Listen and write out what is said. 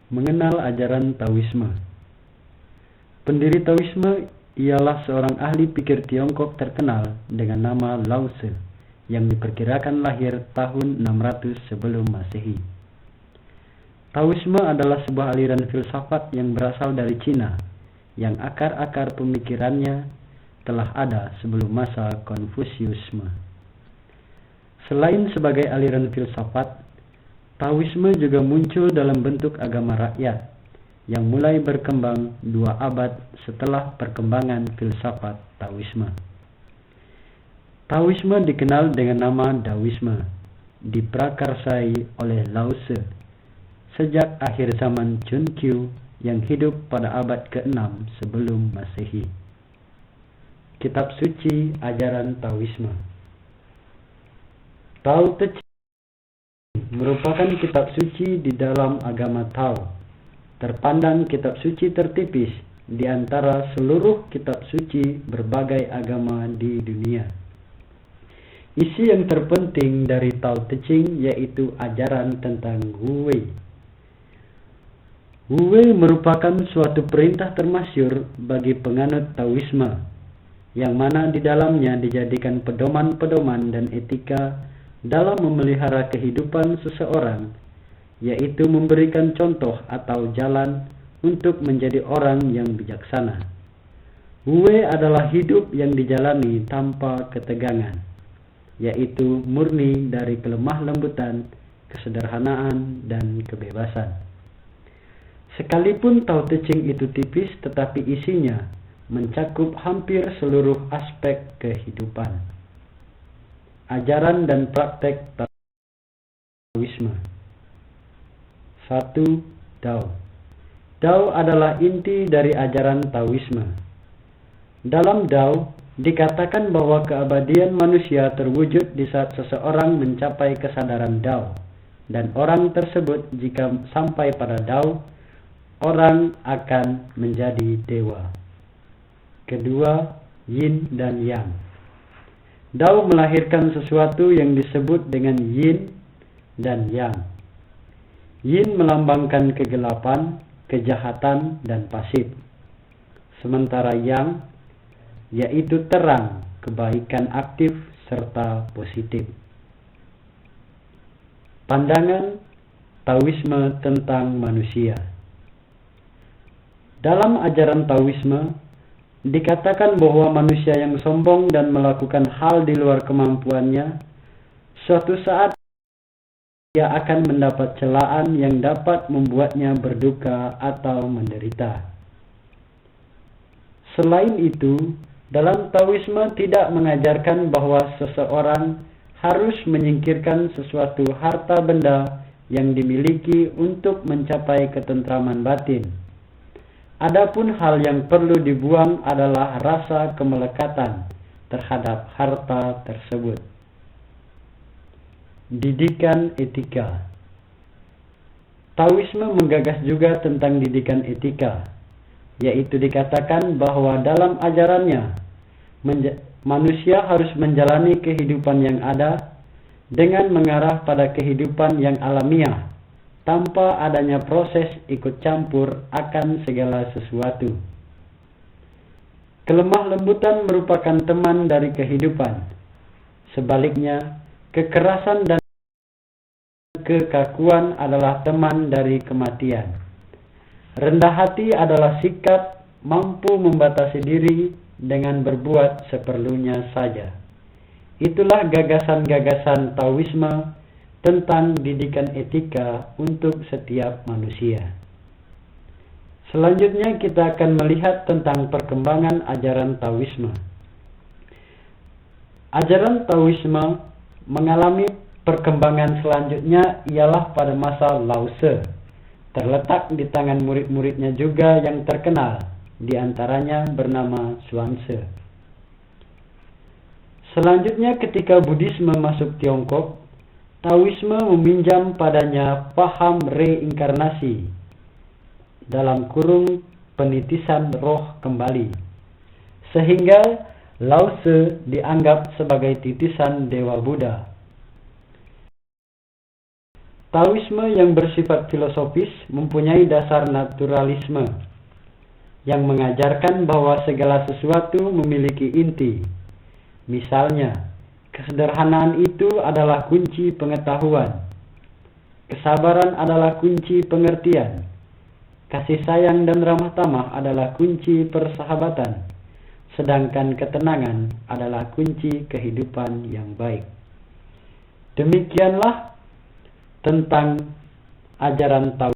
Mengenal ajaran Taoisme. Pendiri Taoisme ialah seorang ahli pikir Tiongkok terkenal dengan nama Lao Tse yang diperkirakan lahir tahun 600 sebelum Masehi. Taoisme adalah sebuah aliran filsafat yang berasal dari Cina yang akar-akar pemikirannya telah ada sebelum masa Konfusiusme. Selain sebagai aliran filsafat, Taoisme juga muncul dalam bentuk agama rakyat yang mulai berkembang 2 abad setelah perkembangan filsafat Taoisme. Taoisme dikenal dengan nama Daoisme, diprakarsai oleh Lao Tse sejak akhir zaman Chun-Kyu yang hidup pada abad ke-6 sebelum Masehi. Kitab suci ajaran Taoisme. Tao Te Ching merupakan kitab suci di dalam agama Tao, terpandang kitab suci tertipis di antara seluruh kitab suci berbagai agama di dunia. Isi yang terpenting dari Tao Te Ching yaitu ajaran tentang Wu Wei. Wu Wei merupakan suatu perintah termasyhur bagi penganut Taoisme, yang mana di dalamnya dijadikan pedoman-pedoman dan etika dalam memelihara kehidupan seseorang, yaitu memberikan contoh atau jalan untuk menjadi orang yang bijaksana. Wu Wei adalah hidup yang dijalani tanpa ketegangan, yaitu murni dari kelemah lembutan, kesederhanaan, dan kebebasan. Sekalipun Tao Te Ching itu tipis, tetapi isinya mencakup hampir seluruh aspek kehidupan. Ajaran dan praktek Taoisme. 1. Dao. Dao adalah inti dari ajaran Taoisme. Dalam Dao dikatakan bahwa keabadian manusia terwujud di saat seseorang mencapai kesadaran Dao, dan orang tersebut jika sampai pada Dao, orang akan menjadi dewa. Kedua, Yin dan Yang. Dao melahirkan sesuatu yang disebut dengan Yin dan Yang. Yin melambangkan kegelapan, kejahatan, dan pasif. Sementara Yang yaitu terang, kebaikan aktif, serta positif. Pandangan Taoisme tentang manusia. Dalam ajaran Taoisme dikatakan bahwa manusia yang sombong dan melakukan hal di luar kemampuannya, suatu saat ia akan mendapat celaan yang dapat membuatnya berduka atau menderita. Selain itu, dalam Taoisme tidak mengajarkan bahwa seseorang harus menyingkirkan sesuatu harta benda yang dimiliki untuk mencapai ketentraman batin. Adapun hal yang perlu dibuang adalah rasa kemelekatan terhadap harta tersebut. Didikan etika. Taoisme menggagas juga tentang didikan etika, yaitu dikatakan bahwa dalam ajarannya, manusia harus menjalani kehidupan yang ada dengan mengarah pada kehidupan yang alamiah, tanpa adanya proses ikut campur akan segala sesuatu. Kelemah lembutan merupakan teman dari kehidupan. Sebaliknya, kekerasan dan kekakuan adalah teman dari kematian. Rendah hati adalah sikap mampu membatasi diri dengan berbuat seperlunya saja. Itulah gagasan-gagasan Taoisme tentang didikan etika untuk setiap manusia. Selanjutnya kita akan melihat tentang perkembangan ajaran Taoisme. Ajaran Taoisme mengalami perkembangan selanjutnya ialah pada masa Lao Tse. Terletak di tangan murid-muridnya juga yang terkenal, di antaranya bernama Zhuangzi. Selanjutnya ketika Buddhisme masuk Tiongkok, Taoisme meminjam padanya paham reinkarnasi, dalam kurung penitisan roh kembali, sehingga Lao Tse dianggap sebagai titisan Dewa Buddha. Taoisme yang bersifat filosofis mempunyai dasar naturalisme yang mengajarkan bahwa segala sesuatu memiliki inti. Misalnya, kesederhanaan itu adalah kunci pengetahuan. Kesabaran adalah kunci pengertian. Kasih sayang dan ramah tamah adalah kunci persahabatan. Sedangkan ketenangan adalah kunci kehidupan yang baik. Demikianlah tentang ajaran Taoisme.